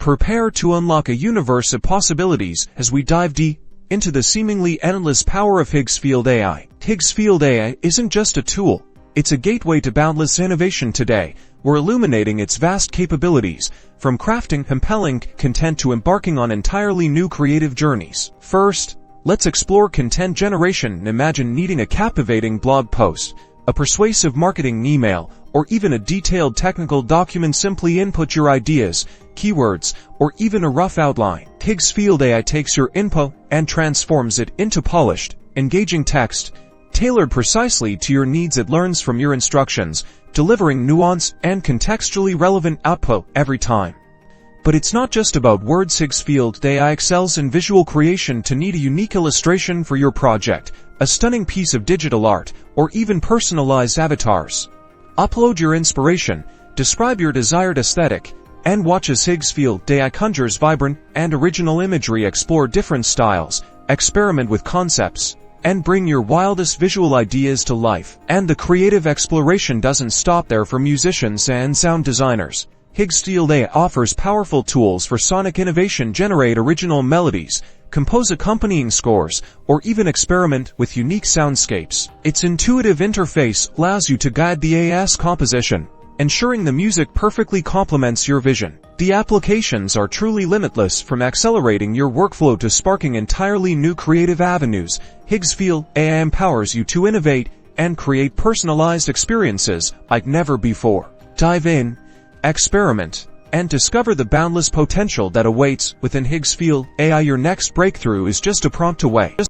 Prepare to unlock a universe of possibilities as we dive deep into the seemingly endless power of Higgsfield AI. Higgsfield AI isn't just a tool, it's a gateway to boundless innovation today. We're illuminating its vast capabilities, from crafting compelling content to embarking on entirely new creative journeys. First, let's explore content generation. Imagine needing a captivating blog post, a persuasive marketing email, or even a detailed technical document. Simply input your ideas, keywords, or even a rough outline. Higgsfield AI takes your info and transforms it into polished, engaging text, tailored precisely to your needs. It learns from your instructions, delivering nuanced and contextually relevant output every time. But it's not just about words. Higgsfield AI excels in visual creation. To need a unique illustration for your project, a stunning piece of digital art, or even personalized avatars. Upload your inspiration, describe your desired aesthetic, and watch as Higgsfield AI conjures vibrant and original imagery. Explore different styles, experiment with concepts, and bring your wildest visual ideas to life. And the creative exploration doesn't stop there. For musicians and sound designers, Higgsfield AI offers powerful tools for sonic innovation. Generate original melodies, compose accompanying scores, or even experiment with unique soundscapes. Its intuitive interface allows you to guide the AI's composition, ensuring the music perfectly complements your vision. The applications are truly limitless, from accelerating your workflow to sparking entirely new creative avenues. Higgsfield AI empowers you to innovate and create personalized experiences like never before. Dive in, experiment, and discover the boundless potential that awaits within Higgsfield AI. Your next breakthrough is just a prompt away.